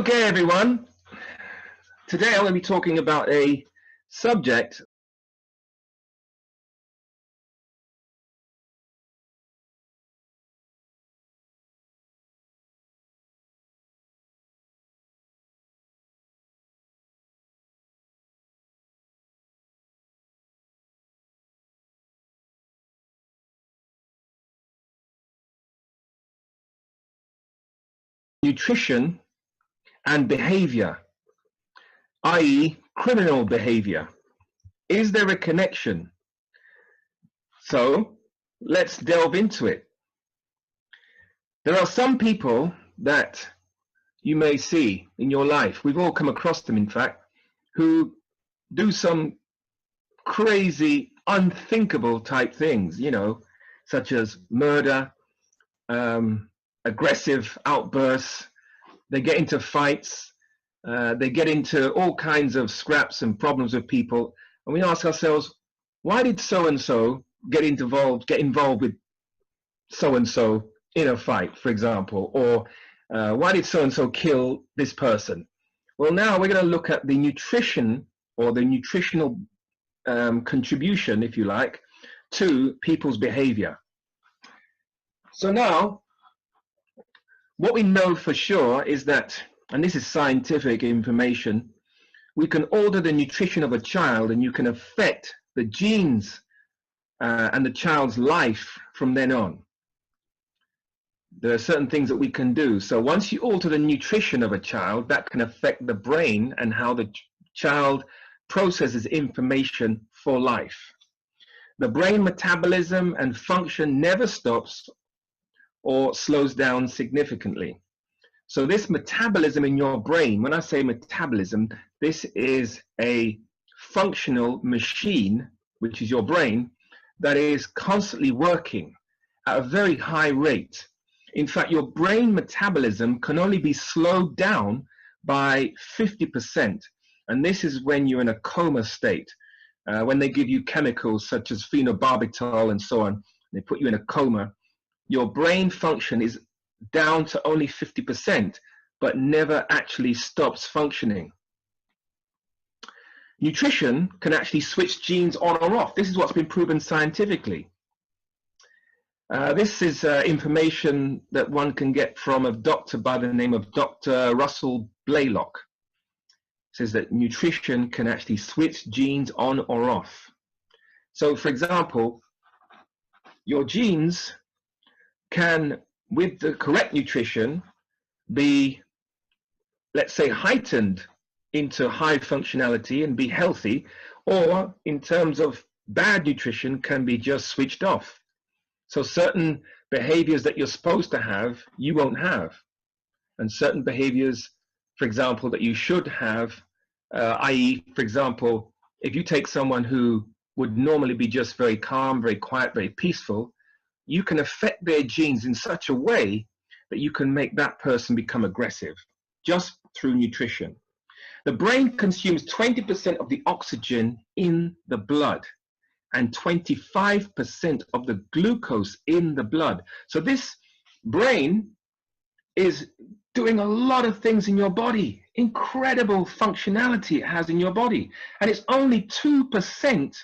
Okay, everyone. Today I'm going to be talking about a subject nutrition and behavior, i.e. criminal behavior. Is there a connection? So let's delve into it. There are some people that you may see in your life, we've all come across them in fact, who do some crazy, unthinkable type things, such as murder, aggressive outbursts. They get into fights. They get into all kinds of scraps and problems with people. And we ask ourselves, why did so-and-so get involved with so-and-so in a fight, for example? Or why did so-and-so kill this person? Well, now we're going to look at the nutrition or the nutritional contribution, if you like, to people's behavior. So now, what we know for sure is that, and this is scientific information, we can alter the nutrition of a child and you can affect the genes and the child's life from then on. There are certain things that we can do. So once you alter the nutrition of a child, that can affect the brain and how the child processes information for life. The brain metabolism and function never stops or slows down significantly. So this metabolism in your brain, when I say metabolism, this is a functional machine, which is your brain, that is constantly working at a very high rate. In fact, your brain metabolism can only be slowed down by 50%. And this is when you're in a coma state. When they give you chemicals such as phenobarbital and so on, they put you in a coma, your brain function is down to only 50%, but never actually stops functioning. Nutrition can actually switch genes on or off. This is what's been proven scientifically. This is information that one can get from a doctor by the name of Dr. Russell Blaylock. It says that nutrition can actually switch genes on or off. So, for example, your genes can, with the correct nutrition, be, let's say, heightened into high functionality and be healthy, or in terms of bad nutrition, can be just switched off. So certain behaviors that you're supposed to have, you won't have. And certain behaviors, for example, that you should have, i.e., for example, if you take someone who would normally be just very calm, very quiet, very peaceful, you can affect their genes in such a way that you can make that person become aggressive just through nutrition. The brain consumes 20% of the oxygen in the blood and 25% of the glucose in the blood. So this brain is doing a lot of things in your body. Incredible functionality it has in your body. And it's only 2%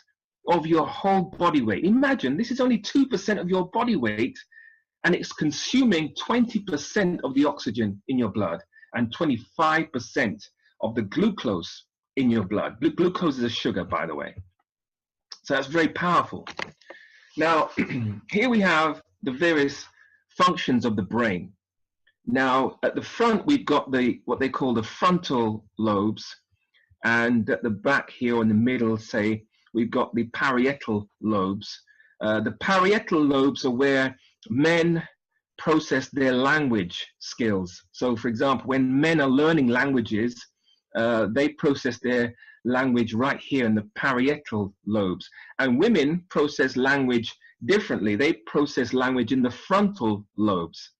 of your whole body weight. Imagine, this is only 2% of your body weight, and it's consuming 20% of the oxygen in your blood and 25% of the glucose in your blood. Glucose is a sugar, by the way. So that's very powerful. Now, here we have the various functions of the brain. Now, at the front, we've got what they call the frontal lobes, and at the back here in the middle, say, we've got the parietal lobes. The parietal lobes are where men process their language skills. So, for example, when men are learning languages, they process their language right here in the parietal lobes. And women process language differently. They process language in the frontal lobes.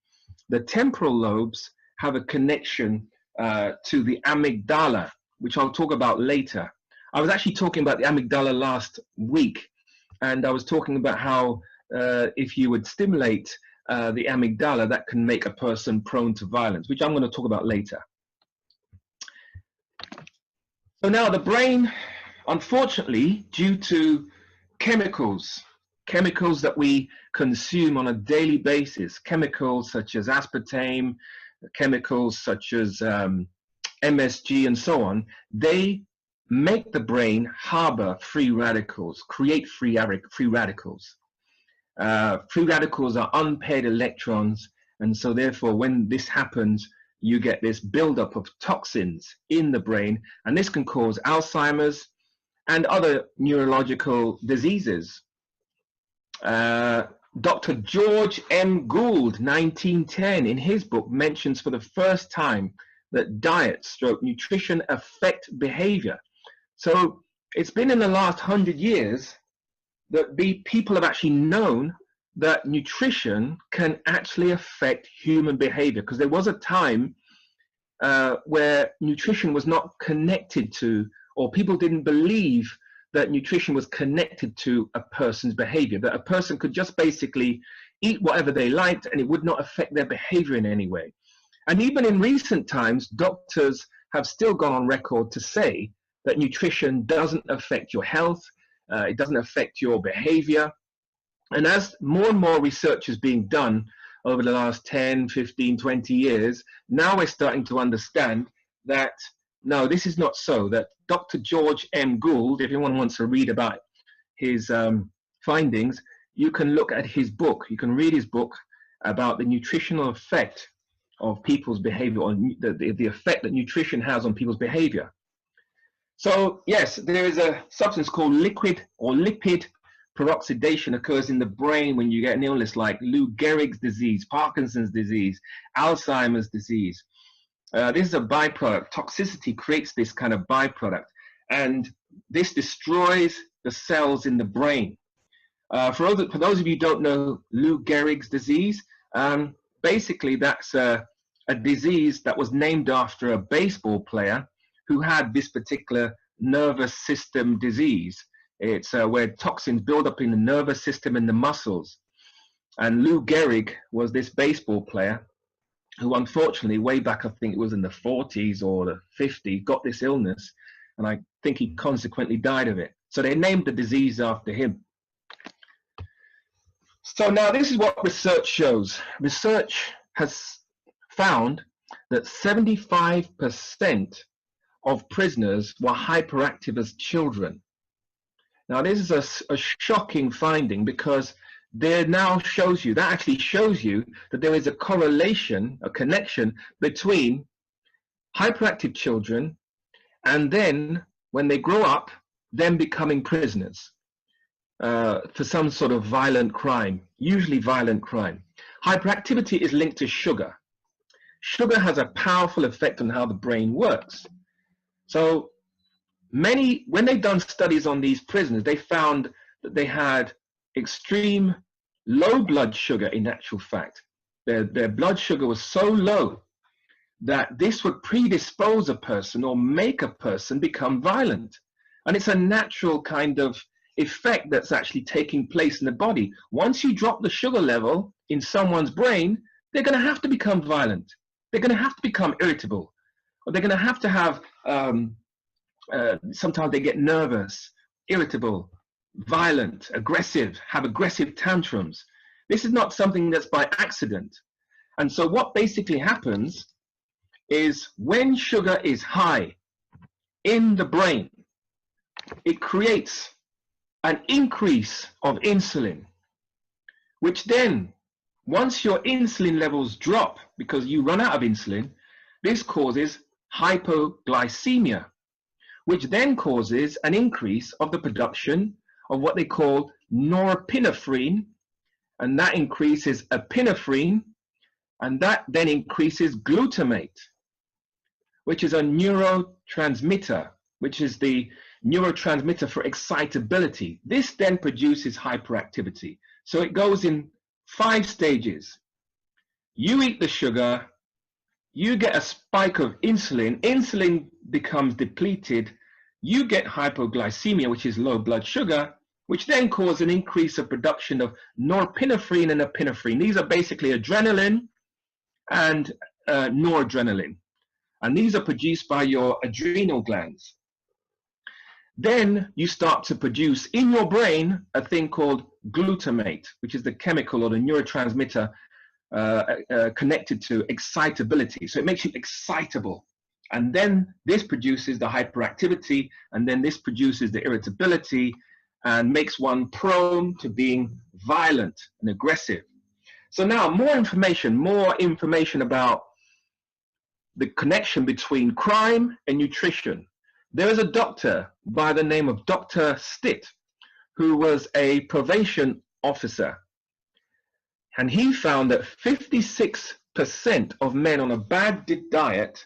The temporal lobes have a connection to the amygdala, which I'll talk about later. I was actually talking about the amygdala last week, and I was talking about how if you would stimulate the amygdala, that can make a person prone to violence, which I'm going to talk about later. So now the brain, unfortunately, due to chemicals, chemicals that we consume on a daily basis, chemicals such as aspartame, chemicals such as MSG and so on, they make the brain harbor free radicals, create free radicals. Free radicals are unpaired electrons, and so therefore when this happens, you get this buildup of toxins in the brain, and this can cause Alzheimer's and other neurological diseases. Dr. George M. Gould, 1910, in his book, mentions for the first time that diet stroke nutrition affect behavior. So it's been in the last 100 years that people have actually known that nutrition can actually affect human behavior, because there was a time where nutrition was not connected to, or people didn't believe that nutrition was connected to a person's behavior, that a person could just basically eat whatever they liked and it would not affect their behavior in any way. And even in recent times, doctors have still gone on record to say that nutrition doesn't affect your health, it doesn't affect your behavior. And as more and more research is being done over the last 10, 15, 20 years, now we're starting to understand that no, this is not so, that Dr. George M. Gould, if anyone wants to read about his findings, you can look at his book. You can read his book about the nutritional effect of people's behavior, or the effect that nutrition has on people's behavior. So yes, there is a substance called liquid or lipid peroxidation occurs in the brain when you get an illness like Lou Gehrig's disease, Parkinson's disease, Alzheimer's disease. This is a byproduct. Toxicity creates this kind of byproduct, and this destroys the cells in the brain. For those of you who don't know Lou Gehrig's disease, basically that's a disease that was named after a baseball player who had this particular nervous system disease. It's where toxins build up in the nervous system and the muscles. And Lou Gehrig was this baseball player who unfortunately, way back, I think it was in the 40s or the 50s, got this illness. And I think he consequently died of it. So they named the disease after him. So now this is what research shows. Research has found that 75% of prisoners were hyperactive as children. Now this is a shocking finding, because there now shows you, that actually shows you that there is a correlation, a connection between hyperactive children and then when they grow up, them becoming prisoners for some sort of violent crime, usually violent crime. Hyperactivity is linked to sugar. Sugar has a powerful effect on how the brain works. So when they've done studies on these prisoners, they found that they had extreme low blood sugar. In actual fact, their blood sugar was so low that this would predispose a person or make a person become violent. And it's a natural kind of effect that's actually taking place in the body. Once you drop the sugar level in someone's brain, they're going to have to become violent. They're going to have to become irritable, or they're going to have sometimes they get nervous, irritable, violent, aggressive, have aggressive tantrums. This is not something that's by accident. And so what basically happens is when sugar is high in the brain, it creates an increase of insulin, which then, once your insulin levels drop because you run out of insulin, this causes hypoglycemia, which then causes an increase of the production of what they call norepinephrine, and that increases epinephrine, and that then increases glutamate, which is a neurotransmitter, which is the neurotransmitter for excitability. This then produces hyperactivity. So it goes in 5 stages. You eat the sugar, you get a spike of insulin, insulin becomes depleted, you get hypoglycemia, which is low blood sugar, which then causes an increase of production of norepinephrine and epinephrine. These are basically adrenaline and noradrenaline. And these are produced by your adrenal glands. then you start to produce in your brain a thing called glutamate, which is the chemical or the neurotransmitter connected to excitability. So it makes you excitable. And then this produces the hyperactivity, and then this produces the irritability and makes one prone to being violent and aggressive. So now more information about the connection between crime and nutrition. There is a doctor by the name of Dr. Stitt, who was a probation officer. And he found that 56% of men on a bad diet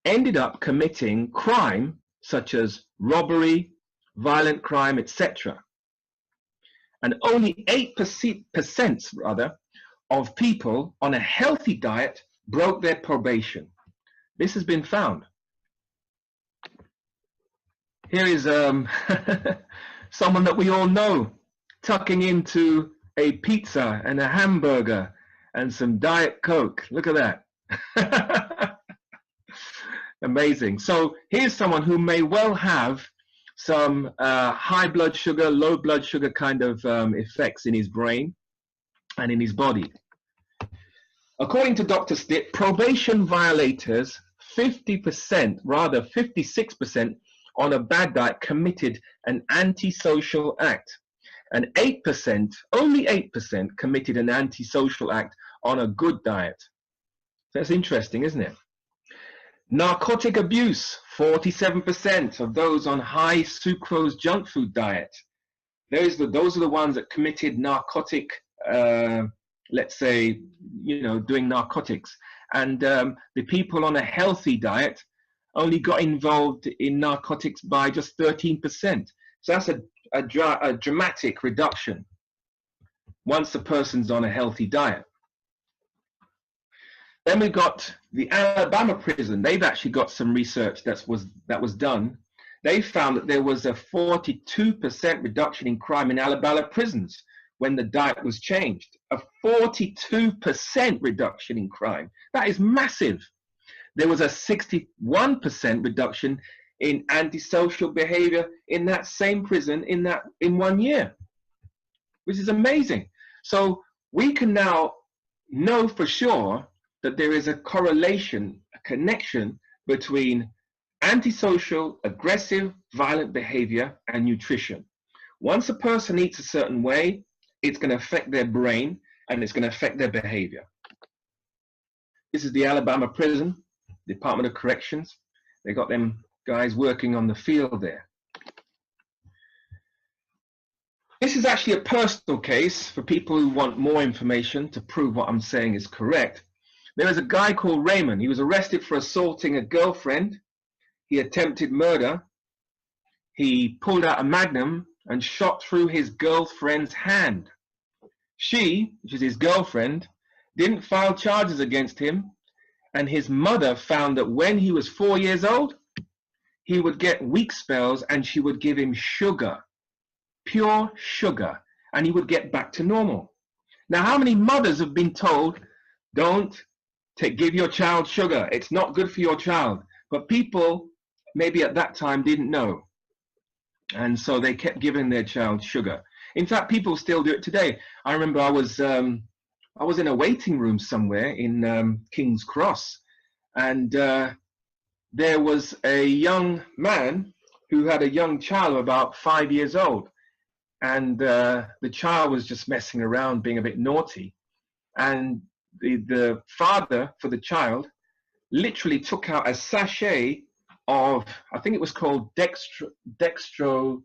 ended up committing crime, such as robbery, violent crime, etc. And only 8% rather of people on a healthy diet broke their probation. This has been found. Here is someone that we all know tucking into a pizza and a hamburger and some Diet Coke. Look at that. Amazing. So here's someone who may well have some high blood sugar, low blood sugar kind of effects in his brain and in his body. According to Dr. Stitt, probation violators, 50%, rather 56% on a bad diet committed an antisocial act. And 8%, only 8% committed an antisocial act on a good diet. That's interesting, isn't it? Narcotic abuse, 47% of those on high sucrose junk food diet. Those are the ones that committed narcotic, let's say, doing narcotics. And the people on a healthy diet only got involved in narcotics by just 13%. So that's a dramatic reduction once the person's on a healthy diet. Then we got the Alabama prison. They've actually got some research that was done. They found that there was a 42% reduction in crime in Alabama prisons when the diet was changed. A 42% reduction in crime. That is massive. There was a 61% reduction in antisocial behavior in that same prison in 1 year, which is amazing. So we can now know for sure that there is a correlation, a connection between antisocial, aggressive, violent behavior and nutrition. Once a person eats a certain way, it's going to affect their brain and it's going to affect their behavior. This is the Alabama prison, Department of Corrections. They got them guys working on the field there. This is actually a personal case for people who want more information to prove what I'm saying is correct. There is a guy called Raymond. He was arrested for assaulting a girlfriend. He attempted murder. He pulled out a magnum and shot through his girlfriend's hand. She, which is his girlfriend, didn't file charges against him, and his mother found that when he was 4 years old, he would get weak spells and she would give him sugar, pure sugar, and he would get back to normal. Now, how many mothers have been told, don't give your child sugar, it's not good for your child? But people maybe at that time didn't know, and so they kept giving their child sugar. In fact, people still do it today. I remember I was in a waiting room somewhere in King's Cross, and there was a young man who had a young child of about 5 years old, and the child was just messing around, being a bit naughty, and the father for the child literally took out a sachet of, I think it was called dextrose,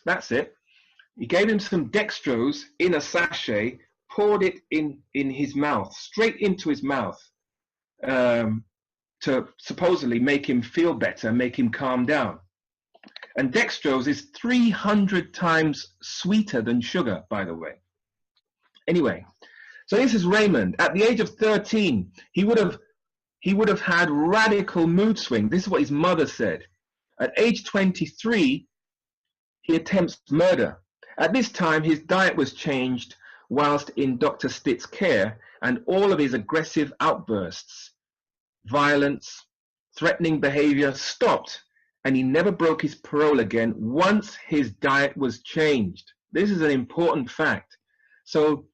that's it. He gave him some dextrose in a sachet, poured it in his mouth, straight into his mouth, to supposedly make him feel better, make him calm down. And dextrose is 300 times sweeter than sugar, by the way. Anyway, so this is Raymond. At the age of 13, he would have had radical mood swings. This is what his mother said. At age 23, he attempts murder. At this time, his diet was changed whilst in Dr. Stitt's care, and all of his aggressive outbursts, violence, threatening behavior stopped, and he never broke his parole again once his diet was changed. This is an important fact. So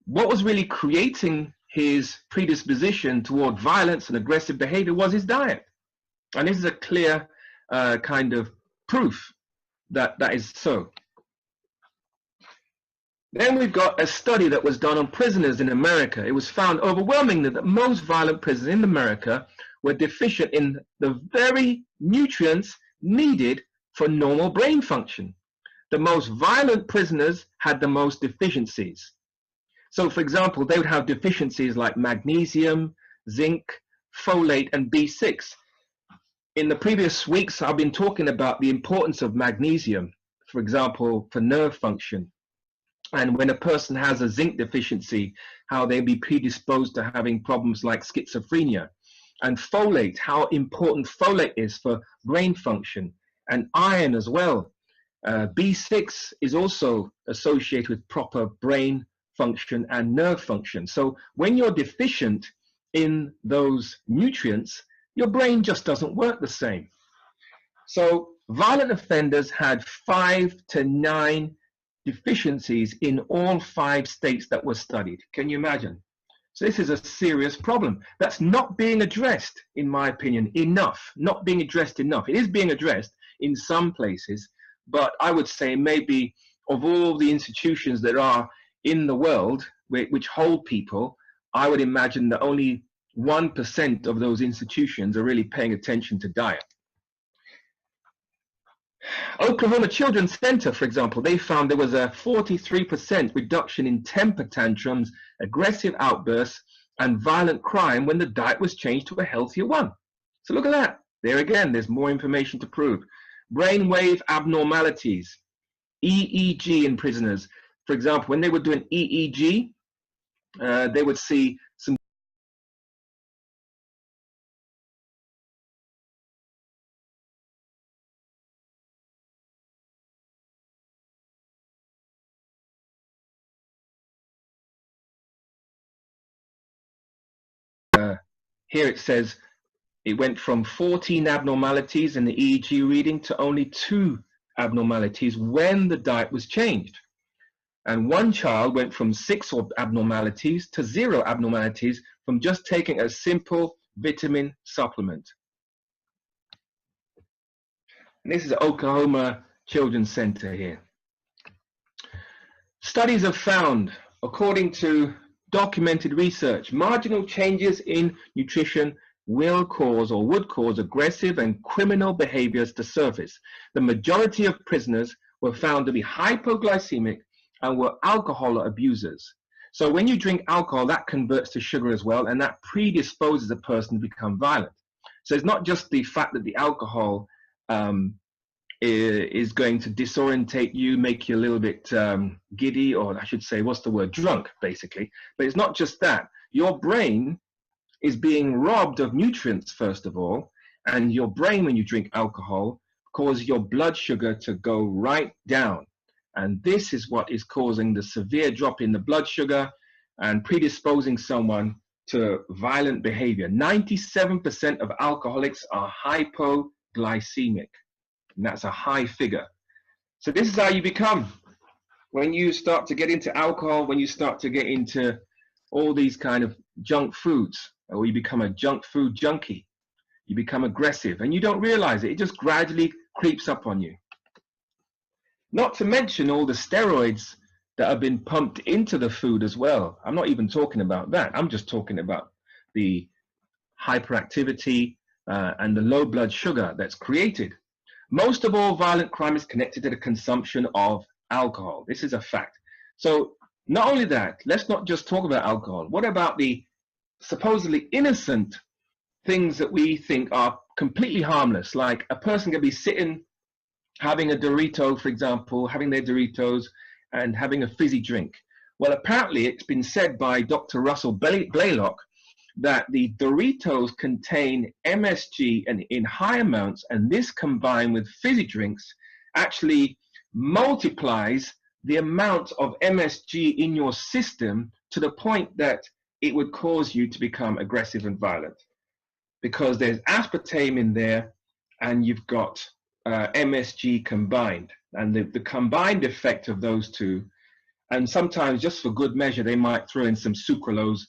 what was really creating his predisposition toward violence and aggressive behavior was his diet. And this is a clear kind of proof that that is so. Then we've got a study that was done on prisoners in America. It was found overwhelmingly that most violent prisoners in America were deficient in the very nutrients needed for normal brain function. The most violent prisoners had the most deficiencies. So, for example, they would have deficiencies like magnesium, zinc, folate, and B6. In the previous weeks, I've been talking about the importance of magnesium, for example, for nerve function. And when a person has a zinc deficiency, how they'll be predisposed to having problems like schizophrenia. And folate, how important folate is for brain function, and iron as well. B6 is also associated with proper brain function and nerve function. So when you're deficient in those nutrients, your brain just doesn't work the same. So violent offenders had 5 to 9 deficiencies in all 5 states that were studied. Can you imagine? So this is a serious problem that's not being addressed, in my opinion, enough. Not being addressed enough. It is being addressed in some places, but I would say maybe of all the institutions that are in the world which hold people, I would imagine that only 1% of those institutions are really paying attention to diet. Oklahoma Children's Center, for example, they found there was a 43% reduction in temper tantrums, aggressive outbursts, and violent crime when the diet was changed to a healthier one. So look at that. There again, there's more information to prove. Brainwave abnormalities, EEG in prisoners. For example, when they were doing EEG, they would see some here it says it went from 14 abnormalities in the EEG reading to only 2 abnormalities when the diet was changed. And one child went from 6 abnormalities to 0 abnormalities from just taking a simple vitamin supplement. And this is the Oklahoma Children's Center here. Studies have found, according to documented research, marginal changes in nutrition will cause or would cause aggressive and criminal behaviors to surface. The majority of prisoners were found to be hypoglycemic and were alcohol abusers. So when you drink alcohol, that converts to sugar as well, and that predisposes a person to become violent. So it's not just the fact that the alcohol is going to disorientate you, make you a little bit giddy, or I should say, what's the word, drunk, basically. But it's not just that. Your brain is being robbed of nutrients, first of all, and your brain, when you drink alcohol, causes your blood sugar to go right down. And this is what is causing the severe drop in the blood sugar and predisposing someone to violent behavior. 97% of alcoholics are hypoglycemic. And that's a high figure. So this is how you become. When you start to get into alcohol, when you start to get into all these kind of junk foods, or you become a junk food junkie, you become aggressive, and you don't realize it. It just gradually creeps up on you. Not to mention all the steroids that have been pumped into the food as well. I'm not even talking about that. I'm just talking about the hyperactivity and the low blood sugar that's created. Most of all violent crime is connected to the consumption of alcohol. This is a fact. So not only that, let's not just talk about alcohol. What about the supposedly innocent things that we think are completely harmless? Like a person can be sitting having a Dorito, for example, having their Doritos and having a fizzy drink. Well, apparently it's been said by Dr. Russell Blaylock that the Doritos contain MSG in high amounts, and this combined with fizzy drinks actually multiplies the amount of MSG in your system to the point that it would cause you to become aggressive and violent, because there's aspartame in there, and you've got MSG combined. And the combined effect of those two, and sometimes just for good measure, they might throw in some sucralose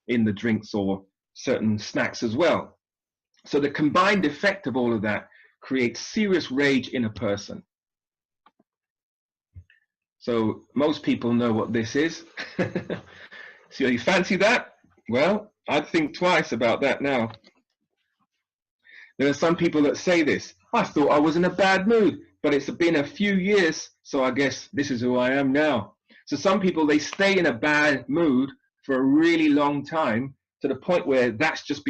in the drinks or certain snacks as well. So the combined effect of all of that creates serious rage in a person. So most people know what this is. So you fancy that? Well, I'd think twice about that now. There are some people that say this: I thought I was in a bad mood, but it's been a few years, so I guess this is who I am now. So some people, they stay in a bad mood for a really long time, to the point where that's just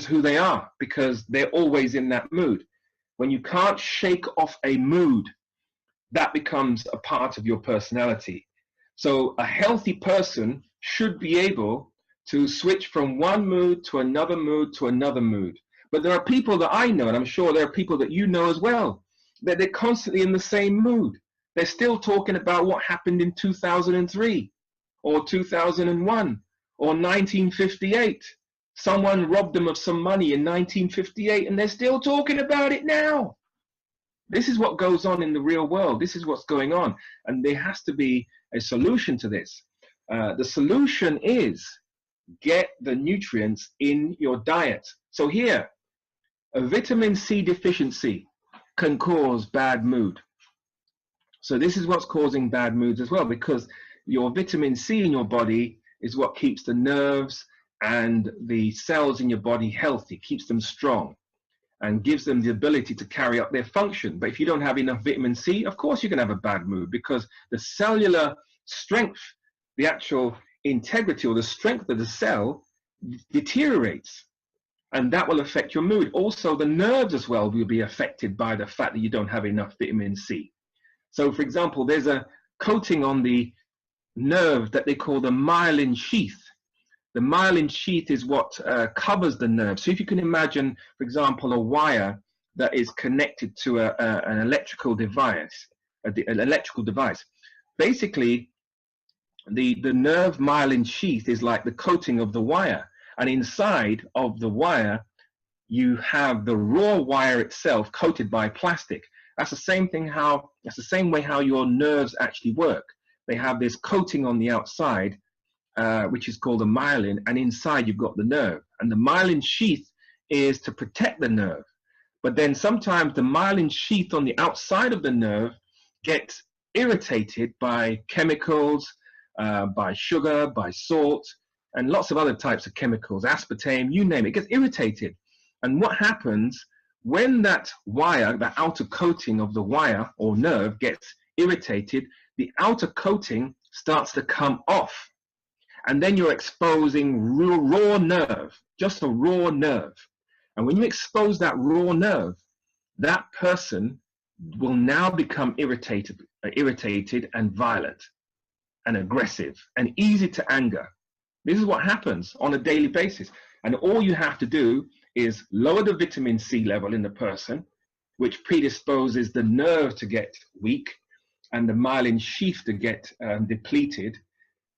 who they are, because they're always in that mood. When you can't shake off a mood, that becomes a part of your personality. So a healthy person should be able to switch from one mood to another mood to another mood. But there are people that I know, and I'm sure there are people that you know as well, that they're constantly in the same mood. They're still talking about what happened in 2003 or 2001 or 1958. Someone robbed them of some money in 1958, and they're still talking about it now. This is what goes on in the real world. This is what's going on. And there has to be a solution to this. The solution is get the nutrients in your diet. So here, a vitamin C deficiency can cause bad mood. So this is what's causing bad moods as well, because your vitamin C in your body is what keeps the nerves and the cells in your body healthy, keeps them strong, and gives them the ability to carry out their function. But if you don't have enough vitamin C, of course you can have a bad mood, because the cellular strength, the actual integrity or the strength of the cell deteriorates, and that will affect your mood. Also, the nerves as well will be affected by the fact that you don't have enough vitamin C. So for example, there's a coating on the nerve that they call the myelin sheath. The myelin sheath is what covers the nerve. So if you can imagine, for example, a wire that is connected to an electrical device, basically the nerve myelin sheath is like the coating of the wire. And inside of the wire, you have the raw wire itself coated by plastic. That's the same way how your nerves actually work. They have this coating on the outside, which is called the myelin, and inside you've got the nerve. And the myelin sheath is to protect the nerve. But then sometimes the myelin sheath on the outside of the nerve gets irritated by chemicals, by sugar, by salt, and lots of other types of chemicals, aspartame, you name it, it gets irritated. And what happens when that wire, the outer coating of the wire or nerve, gets irritated? The outer coating starts to come off. And then you're exposing raw nerve, just a raw nerve. And when you expose that raw nerve, that person will now become irritated and violent and aggressive and easy to anger. This is what happens on a daily basis. And all you have to do is lower the vitamin C level in the person, which predisposes the nerve to get weak and the myelin sheath to get depleted.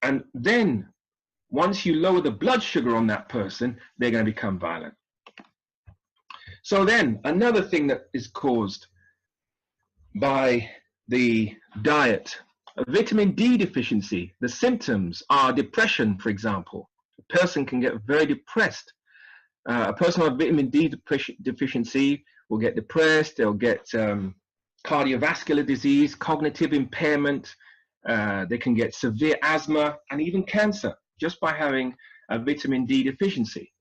And then once you lower the blood sugar on that person, they're going to become violent. So then another thing that is caused by the diet, a vitamin D deficiency. The symptoms are depression, for example. A person can get very depressed. A person with vitamin D deficiency will get depressed. They'll get cardiovascular disease, cognitive impairment. They can get severe asthma and even cancer just by having a vitamin D deficiency.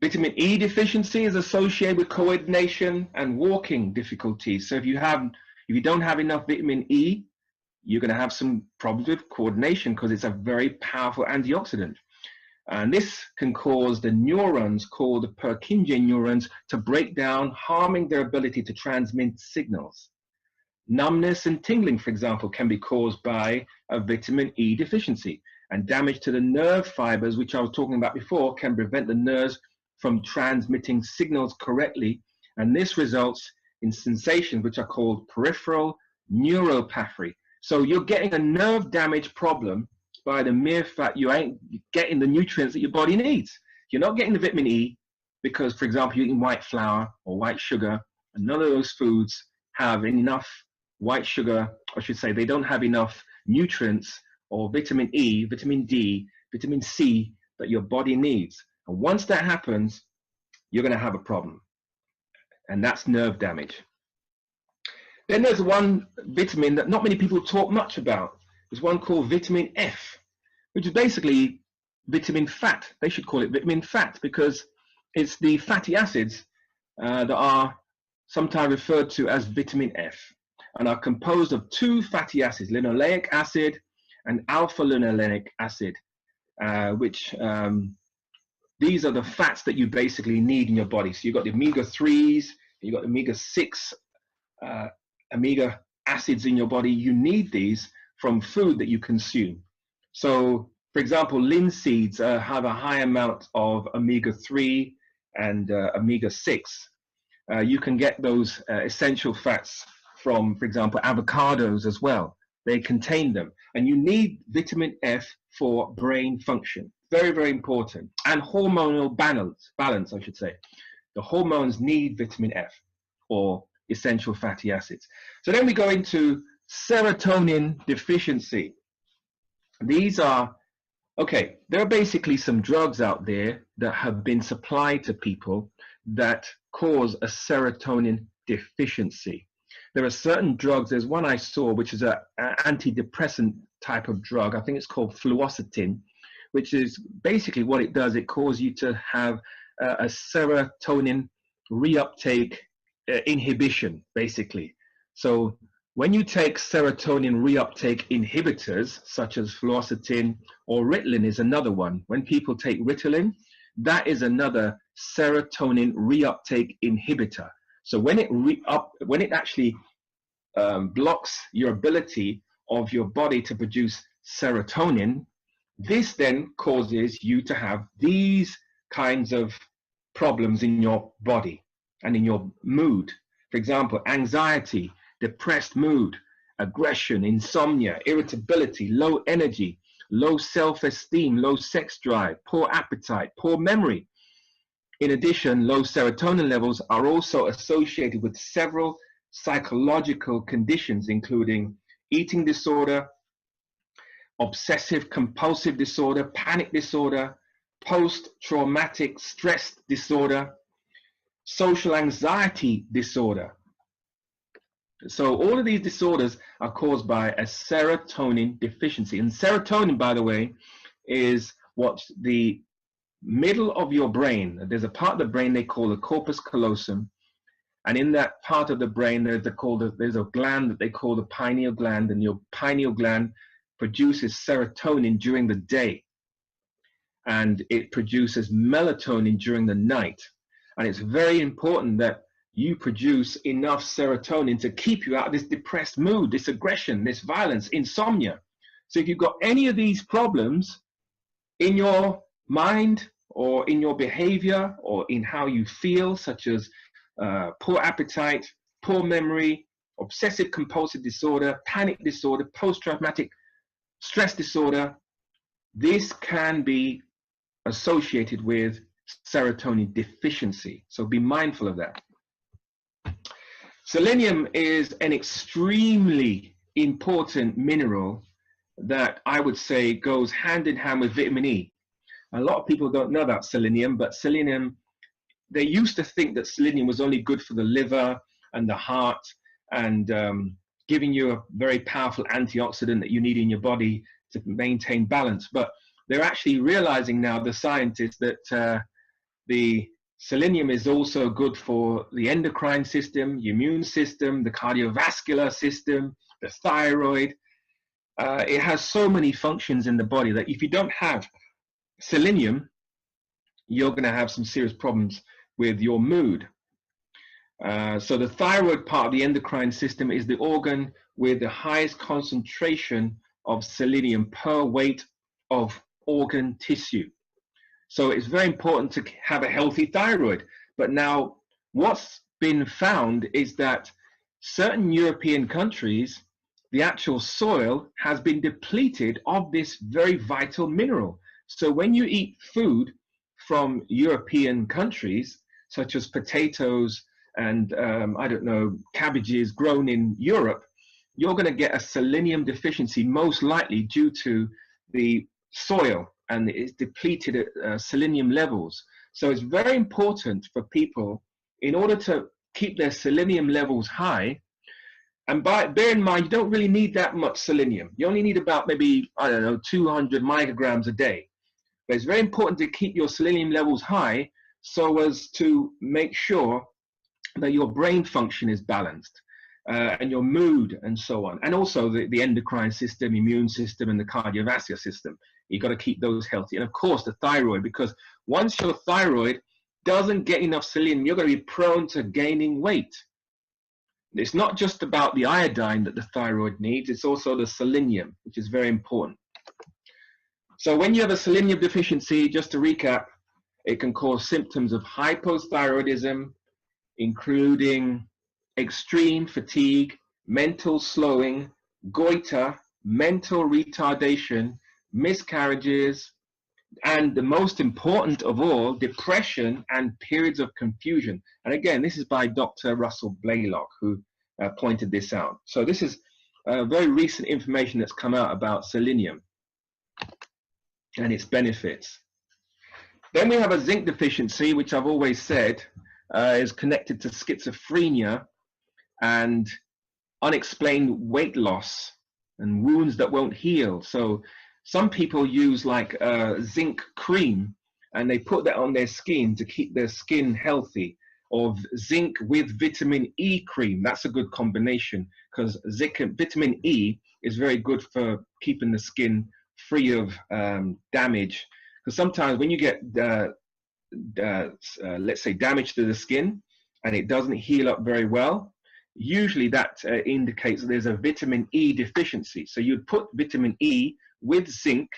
Vitamin E deficiency is associated with coordination and walking difficulties. So if you don't have enough vitamin E, you're going to have some problems with coordination, because it's a very powerful antioxidant. And this can cause the neurons called the Purkinje neurons to break down, harming their ability to transmit signals. Numbness and tingling, for example, can be caused by a vitamin E deficiency. And damage to the nerve fibers, which I was talking about before, can prevent the nerves from transmitting signals correctly. And this results in sensations which are called peripheral neuropathy. So you're getting a nerve damage problem by the mere fact you ain't getting the nutrients that your body needs. You're not getting the vitamin E, because, for example, you're eating white flour or white sugar, and none of those foods have enough white sugar, I should say, they don't have enough nutrients or vitamin E, vitamin D, vitamin C that your body needs. And once that happens, you're going to have a problem, and that's nerve damage. Then there's one vitamin that not many people talk much about. There's one called vitamin F, which is basically vitamin fat. They should call it vitamin fat because it's the fatty acids that are sometimes referred to as vitamin F and are composed of two fatty acids, linoleic acid and alpha linolenic acid, which these are the fats that you basically need in your body. So you've got the omega-3s, you've got omega-6 omega acids in your body. You need these from food that you consume. So, for example, linseeds have a high amount of omega-3 and omega-6. You can get those essential fats from, for example, avocados as well. They contain them. And you need vitamin F for brain function. Very, very important. And hormonal balance, I should say. The hormones need vitamin F or essential fatty acids. So then we go into serotonin deficiency. These are, okay, there are basically some drugs out there that have been supplied to people that cause a serotonin deficiency. There are certain drugs, there's one I saw, which is an antidepressant type of drug. I think it's called fluoxetine, which is basically what it does. It causes you to have a serotonin reuptake inhibition, basically. So when you take serotonin reuptake inhibitors, such as fluoxetine, or Ritalin is another one. When people take Ritalin, that is another serotonin reuptake inhibitor. So when it actually blocks your ability of your body to produce serotonin, this then causes you to have these kinds of problems in your body and in your mood. For example, anxiety, depressed mood, aggression, insomnia, irritability, low energy, low self-esteem, low sex drive, poor appetite, poor memory. In addition, low serotonin levels are also associated with several psychological conditions, including eating disorder, obsessive compulsive disorder, panic disorder, post-traumatic stress disorder, social anxiety disorder. So all of these disorders are caused by a serotonin deficiency. And serotonin, by the way, is what the middle of your brain, there's a part of the brain they call the corpus callosum. And in that part of the brain, there's a gland that they call the pineal gland. And your pineal gland produces serotonin during the day. And it produces melatonin during the night. And it's very important that you produce enough serotonin to keep you out of this depressed mood, this aggression, this violence, insomnia. So if you've got any of these problems in your mind or in your behavior or in how you feel, such as poor appetite, poor memory, obsessive compulsive disorder, panic disorder, post-traumatic stress disorder, this can be associated with serotonin deficiency. So be mindful of that. Selenium is an extremely important mineral that I would say goes hand in hand with vitamin E. A lot of people don't know about selenium, but selenium, they used to think that selenium was only good for the liver and the heart and giving you a very powerful antioxidant that you need in your body to maintain balance. But they're actually realizing now, the scientists, that the selenium is also good for the endocrine system, the immune system, the cardiovascular system, the thyroid. It has so many functions in the body that if you don't have selenium, you're going to have some serious problems with your mood. So the thyroid part of the endocrine system is the organ with the highest concentration of selenium per weight of organ tissue. So it's very important to have a healthy thyroid. But now what's been found is that certain European countries, the actual soil has been depleted of this very vital mineral. So when you eat food from European countries, such as potatoes and I don't know, cabbages grown in Europe, you're going to get a selenium deficiency, most likely due to the soil and its depleted selenium levels. So it's very important for people, in order to keep their selenium levels high, and bear in mind, you don't really need that much selenium. You only need about maybe, I don't know, 200 micrograms a day. But it's very important to keep your selenium levels high so as to make sure that your brain function is balanced, and your mood and so on. And also the endocrine system, immune system, and the cardiovascular system. You've got to keep those healthy. And of course, the thyroid, because once your thyroid doesn't get enough selenium, you're going to be prone to gaining weight. It's not just about the iodine that the thyroid needs, it's also the selenium, which is very important. So when you have a selenium deficiency, just to recap, it can cause symptoms of hypothyroidism, including extreme fatigue, mental slowing, goiter, mental retardation, miscarriages, and the most important of all, depression and periods of confusion. And again, this is by Dr. Russell Blaylock, who pointed this out. So this is very recent information that's come out about selenium and its benefits. Then we have a zinc deficiency, which I've always said is connected to schizophrenia and unexplained weight loss and wounds that won't heal. So some people use like zinc cream, and they put that on their skin to keep their skin healthy, or zinc with vitamin E cream. That's a good combination, because vitamin E is very good for keeping the skin free of damage. Because sometimes when you get let's say damage to the skin and it doesn't heal up very well, usually that indicates that there's a vitamin E deficiency. So you'd put vitamin E with zinc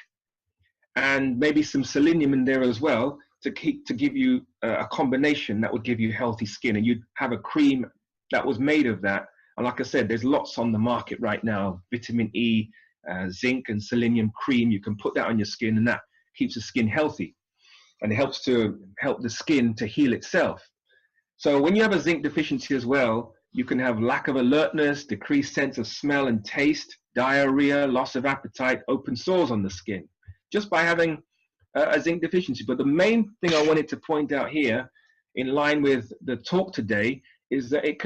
and maybe some selenium in there as well to give you a combination that would give you healthy skin, and you'd have a cream that was made of that. And like I said, there's lots on the market right now, vitamin E, zinc and selenium cream. You can put that on your skin, and that keeps the skin healthy, and it helps the skin to heal itself. So when you have a zinc deficiency as well, you can have lack of alertness, decreased sense of smell and taste, diarrhea, loss of appetite, open sores on the skin, just by having a zinc deficiency. But the main thing I wanted to point out here, in line with the talk today, is that a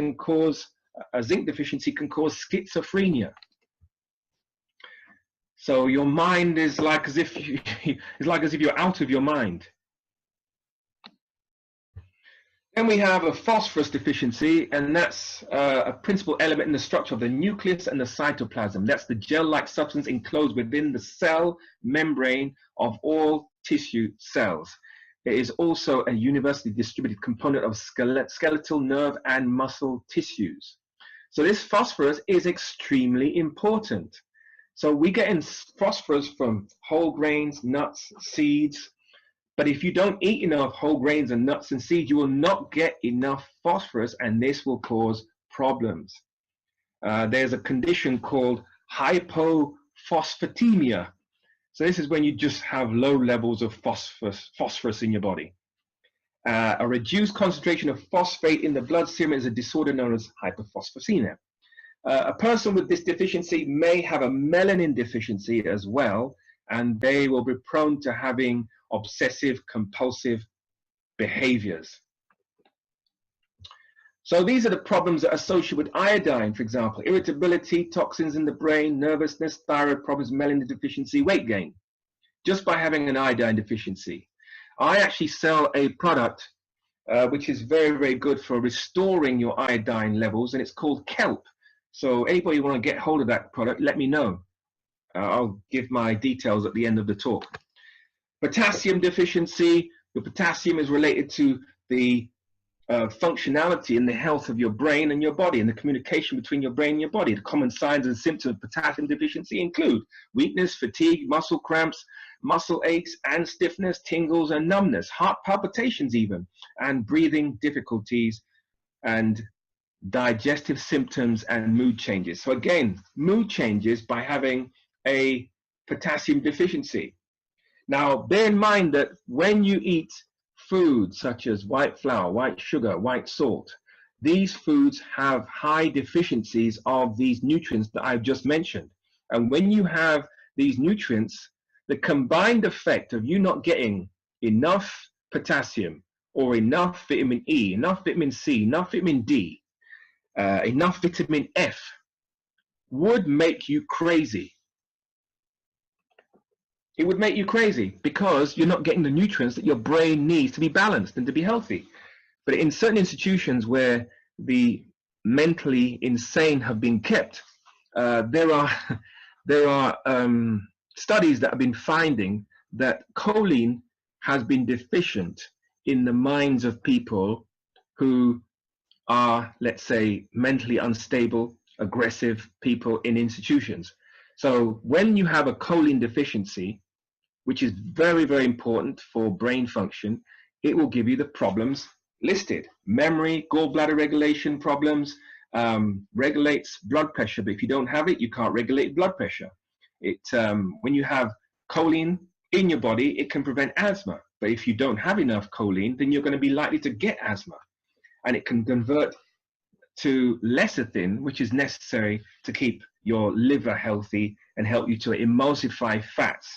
zinc deficiency can cause schizophrenia. So your mind is like as if you're out of your mind. Then we have a phosphorus deficiency, and that's a principal element in the structure of the nucleus and the cytoplasm. That's the gel-like substance enclosed within the cell membrane of all tissue cells. It is also a universally distributed component of skeletal, nerve, and muscle tissues. So this phosphorus is extremely important. So we get in phosphorus from whole grains, nuts, seeds. But if you don't eat enough whole grains and nuts and seeds, you will not get enough phosphorus, and this will cause problems. There's a condition called hypophosphatemia. So this is when you just have low levels of phosphorus in your body. A reduced concentration of phosphate in the blood serum is a disorder known as hypophosphatemia. A person with this deficiency may have a melanin deficiency as well, and they will be prone to having obsessive compulsive behaviors. So these are the problems that are associated with iodine, for example: irritability, toxins in the brain, nervousness, thyroid problems, melanin deficiency, weight gain, just by having an iodine deficiency. I actually sell a product which is very, very good for restoring your iodine levels, and it's called kelp. So anybody want to get hold of that product, let me know. I'll give my details at the end of the talk. Potassium deficiency. Your potassium is related to the functionality and the health of your brain and your body, and the communication between your brain and your body. The common signs and symptoms of potassium deficiency include weakness, fatigue, muscle cramps, muscle aches and stiffness, tingles and numbness, heart palpitations even, and breathing difficulties, and digestive symptoms and mood changes. So again, mood changes by having a potassium deficiency. Now, bear in mind that when you eat foods such as white flour, white sugar, white salt, these foods have high deficiencies of these nutrients that I've just mentioned. And when you have these nutrients, the combined effect of you not getting enough potassium or enough vitamin E, enough vitamin C, enough vitamin D, enough vitamin F would make you crazy. It would make you crazy because you're not getting the nutrients that your brain needs to be balanced and to be healthy. But in certain institutions where the mentally insane have been kept, there are studies that have been finding that choline has been deficient in the minds of people who are, let's say, mentally unstable, aggressive people in institutions. So when you have a choline deficiency, which is very, very important for brain function, it will give you the problems listed. Memory, gallbladder regulation problems, regulates blood pressure, but if you don't have it, you can't regulate blood pressure. When you have choline in your body, it can prevent asthma. But if you don't have enough choline, then you're going to be likely to get asthma. And it can convert to lecithin, which is necessary to keep your liver healthy and help you to emulsify fats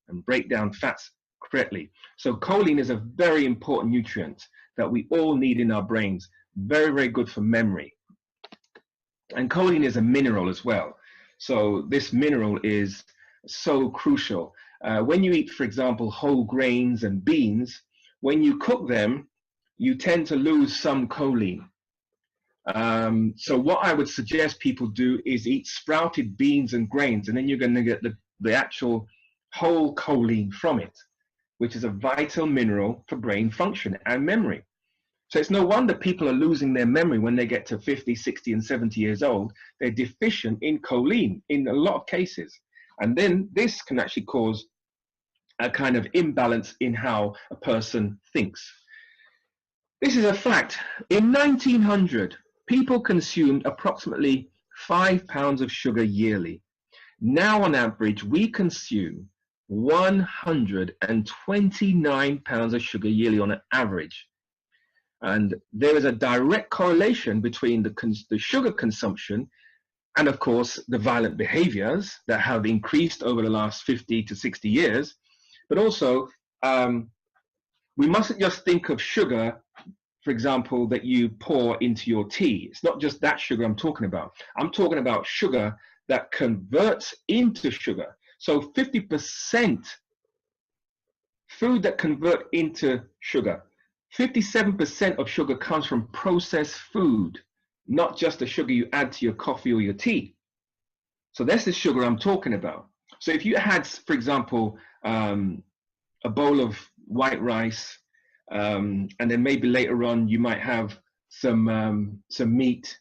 and break down fats correctly. So choline is a very important nutrient that we all need in our brains. Very, very good for memory. And choline is a mineral as well. So this mineral is so crucial. When you eat, for example, whole grains and beans, when you cook them, you tend to lose some choline. So what I would suggest people do is eat sprouted beans and grains, and then you're going to get the actual whole choline from it, which is a vital mineral for brain function and memory. So it's no wonder people are losing their memory when they get to 50, 60, and 70 years old. They're deficient in choline in a lot of cases. And then this can actually cause a kind of imbalance in how a person thinks. This is a fact. In 1900, people consumed approximately 5 pounds of sugar yearly. Now, on average, we consume 129 pounds of sugar yearly on an average. And there is a direct correlation between the sugar consumption and, of course, the violent behaviors that have increased over the last 50 to 60 years. But also, we mustn't just think of sugar, for example, that you pour into your tea. It's not just that sugar I'm talking about. I'm talking about sugar that converts into sugar. So 50% food that convert into sugar. 57% of sugar comes from processed food, not just the sugar you add to your coffee or your tea. So that's the sugar I'm talking about. So if you had, for example, a bowl of white rice, and then maybe later on you might have some meat,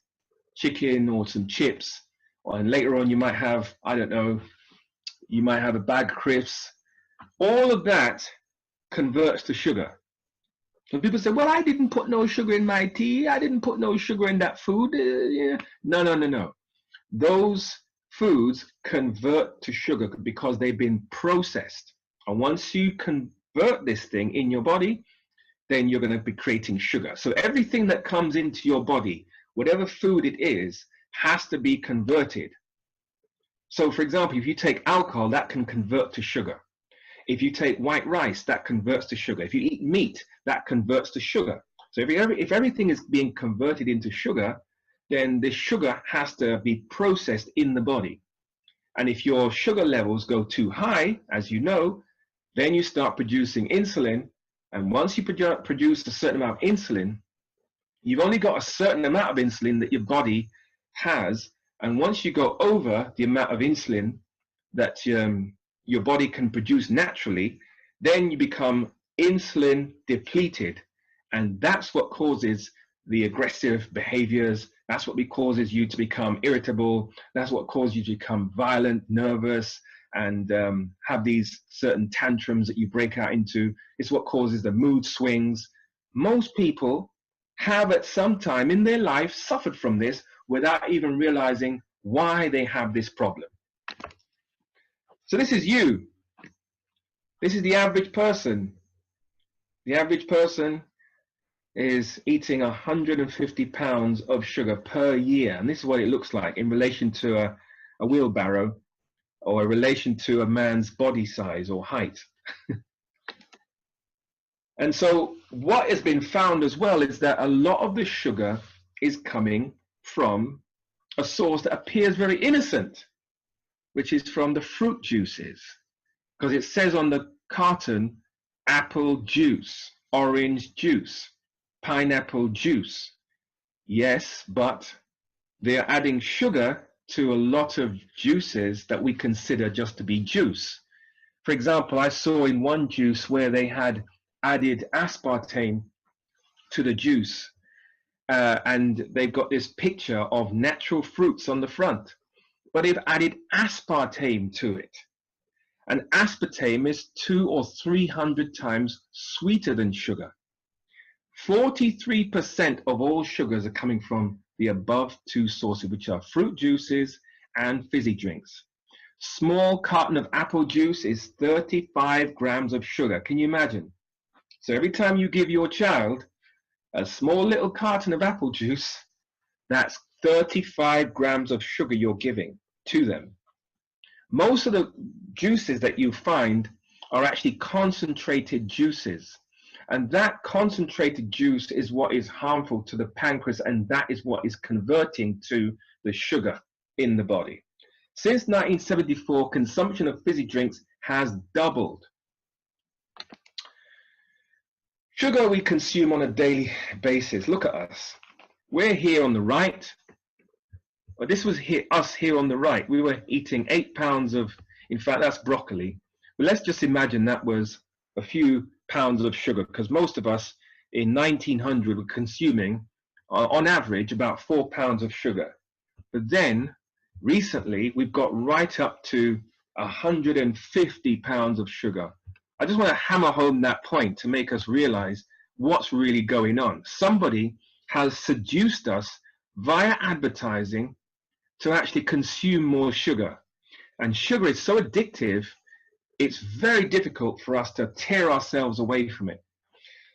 chicken, or some chips, and later on you might have, I don't know, you might have a bag of crisps. All of that converts to sugar. So people say, well, I didn't put no sugar in my tea. I didn't put no sugar in that food. Yeah. No. Those foods convert to sugar because they've been processed. And once you convert this thing in your body, then you're going to be creating sugar. So everything that comes into your body, whatever food it is, has to be converted. So for example, if you take alcohol, that can convert to sugar. If you take white rice, that converts to sugar. If you eat meat, that converts to sugar. So if everything is being converted into sugar, then the sugar has to be processed in the body. And if your sugar levels go too high, as you know, then you start producing insulin. And once you produce a certain amount of insulin, you've only got a certain amount of insulin that your body has. And once you go over the amount of insulin that your body can produce naturally, then you become insulin depleted. And that's what causes the aggressive behaviors. That's what causes you to become irritable. That's what causes you to become violent, nervous, and have these certain tantrums that you break out into. It's what causes the mood swings. Most people have at some time in their life suffered from this without even realizing why they have this problem. So this is you. This is the average person. The average person is eating 150 pounds of sugar per year. And this is what it looks like in relation to a wheelbarrow, or in relation to a man's body size or height. And so what has been found as well is that a lot of the sugar is coming from a source that appears very innocent, which is from the fruit juices. Because it says on the carton, apple juice, orange juice, pineapple juice. Yes, but they are adding sugar to a lot of juices that we consider just to be juice. For example, I saw in one juice where they had added aspartame to the juice, and they've got this picture of natural fruits on the front, but they've added aspartame to it. And aspartame is 200 or 300 times sweeter than sugar. 43% of all sugars are coming from the above two sources, which are fruit juices and fizzy drinks. Small carton of apple juice is 35 grams of sugar. Can you imagine? So every time you give your child a small little carton of apple juice, that's 35 grams of sugar you're giving to them. Most of the juices that you find are actually concentrated juices. And that concentrated juice is what is harmful to the pancreas, and that is what is converting to the sugar in the body. Since 1974, consumption of fizzy drinks has doubled. Sugar we consume on a daily basis. Look at us. We're here on the right. Well, this was us here on the right. We were eating 8 pounds of, in fact, that's broccoli. But let's just imagine that was a few pounds of sugar, because most of us in 1900 were consuming, on average, about 4 pounds of sugar. But then, recently, we've got right up to 150 pounds of sugar. I just want to hammer home that point to make us realize what's really going on. Somebody has seduced us via advertising to actually consume more sugar. And sugar is so addictive, it's very difficult for us to tear ourselves away from it.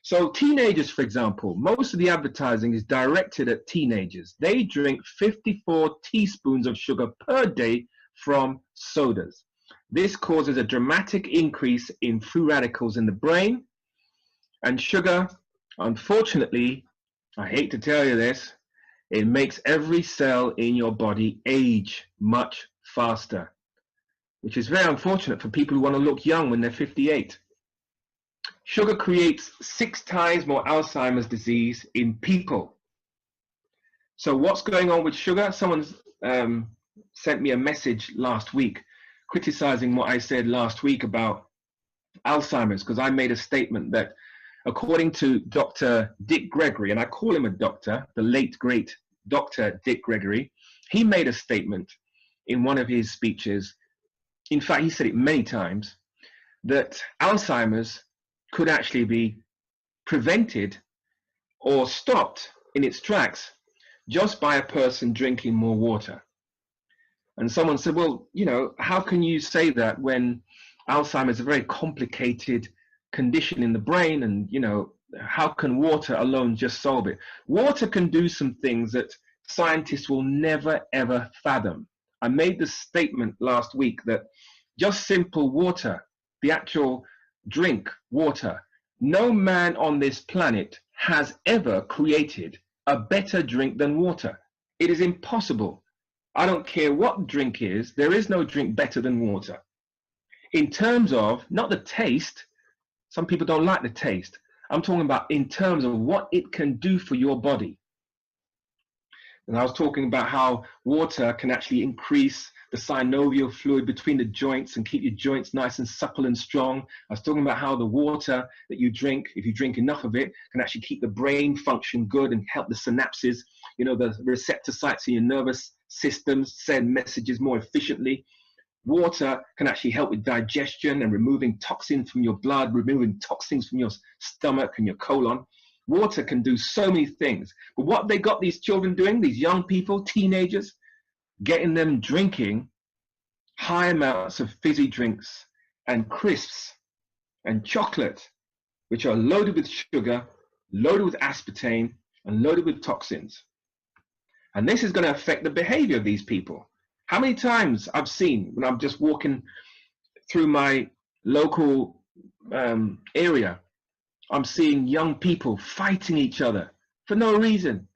So teenagers, for example, most of the advertising is directed at teenagers. They drink 54 teaspoons of sugar per day from sodas. This causes a dramatic increase in free radicals in the brain. And sugar, unfortunately, I hate to tell you this, it makes every cell in your body age much faster, which is very unfortunate for people who want to look young when they're 58. Sugar creates 6 times more Alzheimer's disease in people. So what's going on with sugar? Someone sent me a message last week criticizing what I said last week about Alzheimer's, because I made a statement that according to Dr. Dick Gregory, and I call him a doctor, the late great Dr. Dick Gregory, he made a statement in one of his speeches, in fact he said it many times, that Alzheimer's could actually be prevented or stopped in its tracks just by a person drinking more water. And someone said, well, you know, how can you say that when Alzheimer's is a very complicated condition in the brain, and, you know, how can water alone just solve it? Water can do some things that scientists will never, ever fathom. I made the statement last week that just simple water, the actual drink water, no man on this planet has ever created a better drink than water. It is impossible. I don't care what drink is, there is no drink better than water. In terms of, not the taste, some people don't like the taste. I'm talking about in terms of what it can do for your body. And I was talking about how water can actually increase the synovial fluid between the joints and keep your joints nice and supple and strong. I was talking about how the water that you drink, if you drink enough of it, can actually keep the brain function good and help the synapses, you know, the receptor sites in your nervous systems send messages more efficiently. Water can actually help with digestion and removing toxins from your blood, removing toxins from your stomach and your colon. Water can do so many things. But what they got these children doing, these young people, teenagers, getting them drinking high amounts of fizzy drinks and crisps and chocolate, which are loaded with sugar, loaded with aspartame, and loaded with toxins. And this is going to affect the behavior of these people. How many times I've seen when I'm just walking through my local area, I'm seeing young people fighting each other for no reason,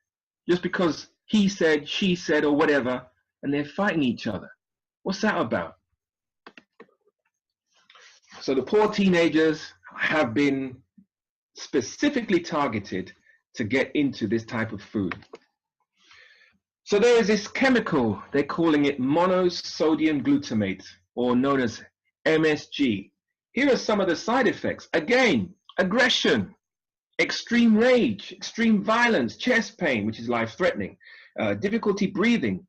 just because he said, she said, or whatever, and they're fighting each other. What's that about? So the poor teenagers have been specifically targeted to get into this type of food. So there is this chemical, they're calling it monosodium glutamate, or known as MSG. Here are some of the side effects. Again, aggression, extreme rage, extreme violence, chest pain, which is life-threatening, difficulty breathing,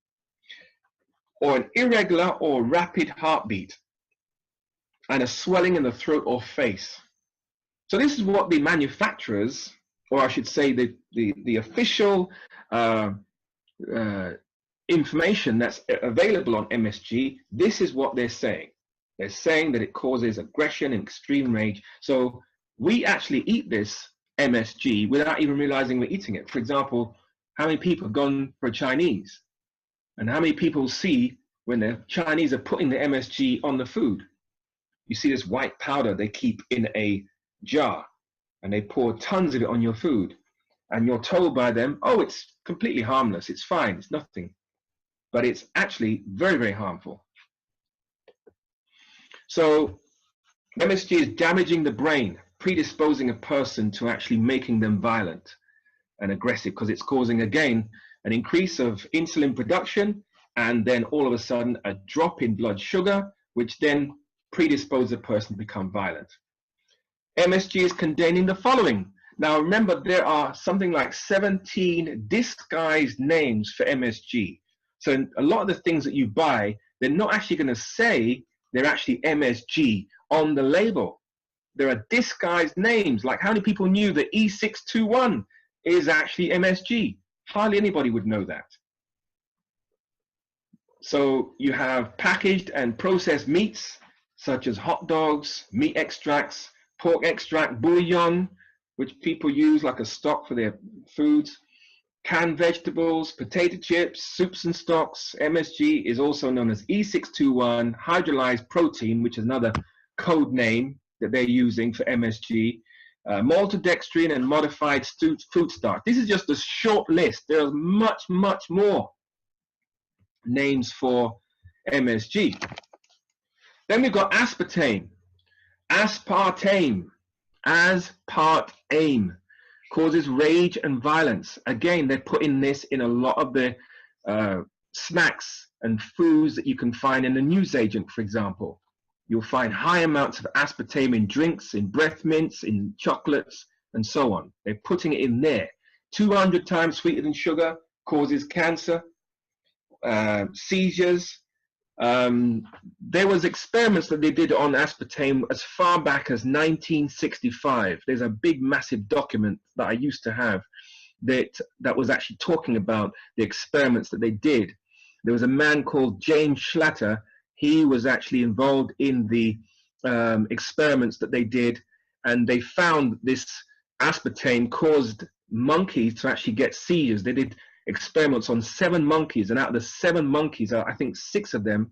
or an irregular or rapid heartbeat, and a swelling in the throat or face. So this is what the manufacturers, or I should say the official information that's available on MSG, this is what they're saying. They're saying that it causes aggression and extreme rage. So we actually eat this MSG without even realizing we're eating it. For example, how many people have gone for Chinese? And how many people see when the Chinese are putting the MSG on the food? You see this white powder they keep in a jar, and they pour tons of it on your food. And you're told by them, oh, it's completely harmless, it's fine, it's nothing. But it's actually very, very harmful. So MSG is damaging the brain, predisposing a person to actually making them violent and aggressive, because it's causing, again, an increase of insulin production, and then all of a sudden a drop in blood sugar, which then predisposes a person to become violent. MSG is containing the following. Now remember, there are something like 17 disguised names for MSG. So a lot of the things that you buy, they're not actually going to say they're actually MSG on the label. There are disguised names. Like, how many people knew that E621 is actually MSG? Hardly anybody would know that. So you have packaged and processed meats, such as hot dogs, meat extracts, pork extract, bouillon, which people use like a stock for their foods, canned vegetables, potato chips, soups and stocks. MSG is also known as E621 hydrolyzed protein, which is another code name that they're using for MSG, maltodextrin, and modified food starch. This is just a short list. There's much, much more names for MSG. Then we've got aspartame. Aspartame causes rage and violence. Again, they're putting this in a lot of the snacks and foods that you can find in a newsagent, for example. You'll find high amounts of aspartame in drinks, in breath mints, in chocolates, and so on. They're putting it in there. 200 times sweeter than sugar, causes cancer, seizures. There was experiments that they did on aspartame as far back as 1965. There's a big, massive document that I used to have that was actually talking about the experiments that they did. There was a man called James Schlatter. He was actually involved in the experiments that they did, and they found this aspartame caused monkeys to actually get seizures. They did experiments on 7 monkeys, and out of the 7 monkeys, I think 6 of them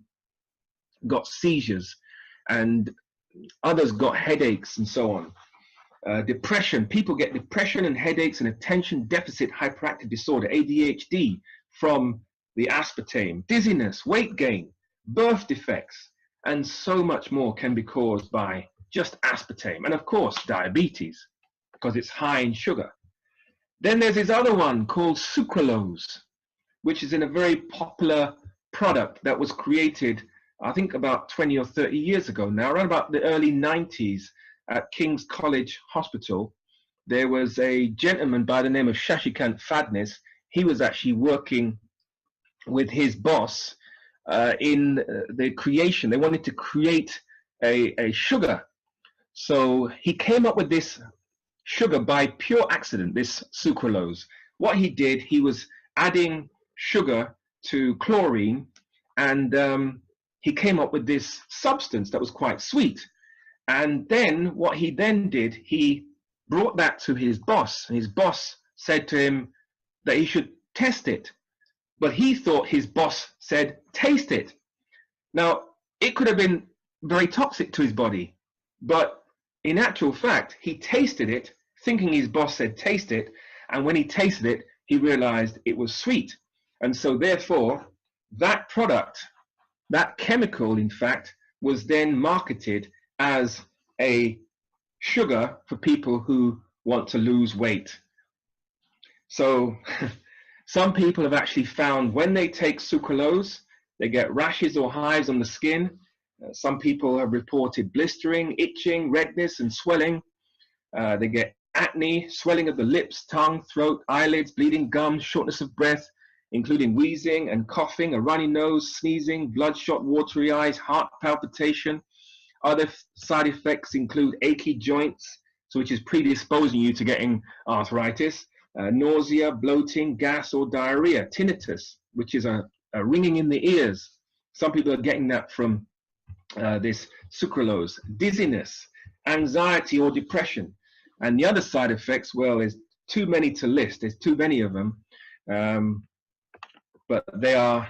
got seizures, and others got headaches and so on. Depression, people get depression and headaches and attention deficit hyperactive disorder, ADHD, from the aspartame. Dizziness, weight gain, birth defects, and so much more can be caused by just aspartame. And of course, diabetes, because it's high in sugar. Then there's this other one called sucralose, which is in a very popular product that was created, I think, about 20 or 30 years ago now. Around about the early 90s at King's College Hospital, there was a gentleman by the name of Shashikant Phadnis. He was actually working with his boss in the creation. They wanted to create a sugar. So he came up with this sugar by pure accident, this sucralose. What he did, he was adding sugar to chlorine, and he came up with this substance that was quite sweet. And then what he then did, he brought that to his boss, and his boss said to him that he should test it. But he thought his boss said, taste it. Now, it could have been very toxic to his body, but in actual fact, he tasted it, thinking his boss said taste it, and when he tasted it, he realized it was sweet. And so therefore, that product, that chemical, in fact, was then marketed as a sugar for people who want to lose weight. So some people have actually found when they take sucralose, they get rashes or hives on the skin. Some people have reported blistering, itching, redness, and swelling. They get acne, swelling of the lips, tongue, throat, eyelids, bleeding gums, shortness of breath, including wheezing and coughing, a runny nose, sneezing, bloodshot, watery eyes, heart palpitation. Other side effects include achy joints, so which is predisposing you to getting arthritis, nausea, bloating, gas or diarrhea, tinnitus, which is a ringing in the ears. Some people are getting that from this sucralose, dizziness, anxiety or depression. And the other side effects, well, there's too many to list. There's too many of them, but there are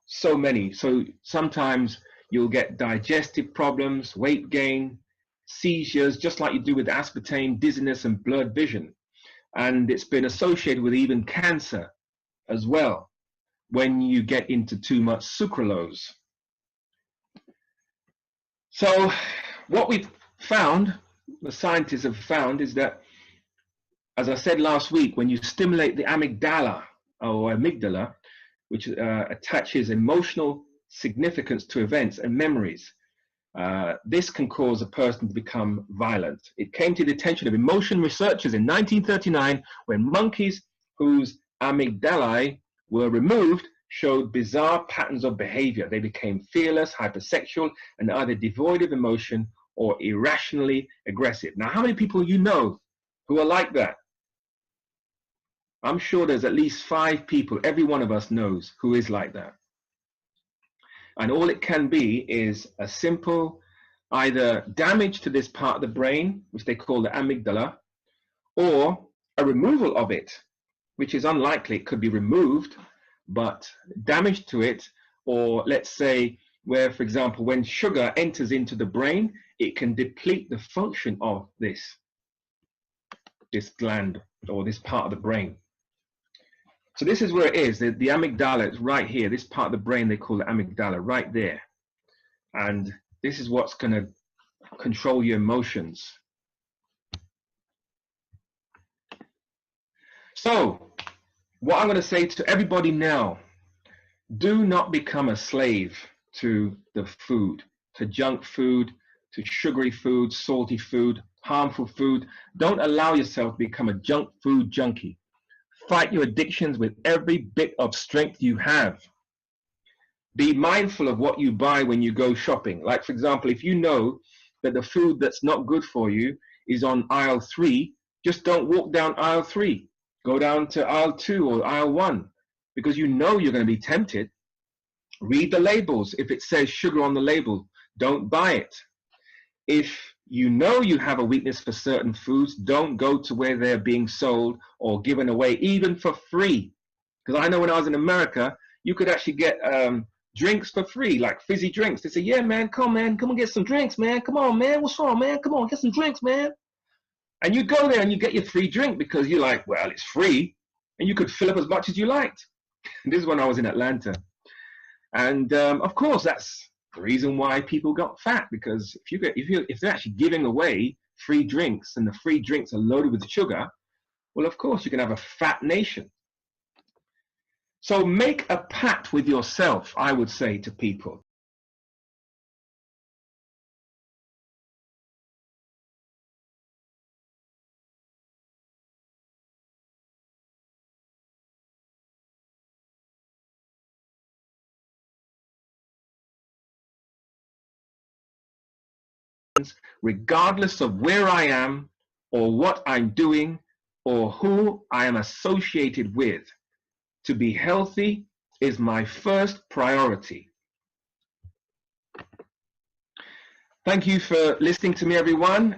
so many. So sometimes you'll get digestive problems, weight gain, seizures, just like you do with aspartame, dizziness and blurred vision. And it's been associated with even cancer as well when you get into too much sucralose. So what we've found, the scientists have found, is that, as I said last week, when you stimulate the amygdala, which attaches emotional significance to events and memories, this can cause a person to become violent. It came to the attention of emotion researchers in 1939 when monkeys whose amygdalae were removed showed bizarre patterns of behavior. They became fearless, hypersexual, and either devoid of emotion or irrationally aggressive. Now, how many people you know who are like that? I'm sure there's at least 5 people, every one of us knows, who is like that. And all it can be is a simple either damage to this part of the brain, which they call the amygdala, or a removal of it, which is unlikely. It could be removed, but damage to it, or let's say where, for example, when sugar enters into the brain, it can deplete the function of this gland or this part of the brain. So this is where it is. The amygdala is right here. This part of the brain they call the amygdala, right there. And this is what's going to control your emotions. So what I'm going to say to everybody now, do not become a slave to the food, to junk food, to sugary food, salty food, harmful food. Don't allow yourself to become a junk food junkie. Fight your addictions with every bit of strength you have. Be mindful of what you buy when you go shopping. Like, for example, if you know that the food that's not good for you is on aisle 3, just don't walk down aisle 3. Go down to aisle 2 or aisle 1, because you know you're going to be tempted. Read the labels. If it says sugar on the label, don't buy it. If you know you have a weakness for certain foods, don't go to where they're being sold or given away, even for free. Because I know when I was in America, you could actually get drinks for free, like fizzy drinks. They say, yeah, man, come and get some drinks, man. Come on, man. What's wrong, man? Come on, get some drinks, man. And you go there and you get your free drink because you're like, well, it's free. And you could fill up as much as you liked. And this is when I was in Atlanta. And of course, that's the reason why people got fat, because if they're actually giving away free drinks and the free drinks are loaded with sugar, well, of course, you can have a fat nation. So make a pact with yourself, I would say to people. Regardless of where I am or what I'm doing or who I am associated with, to be healthy is my first priority. Thank you for listening to me, everyone.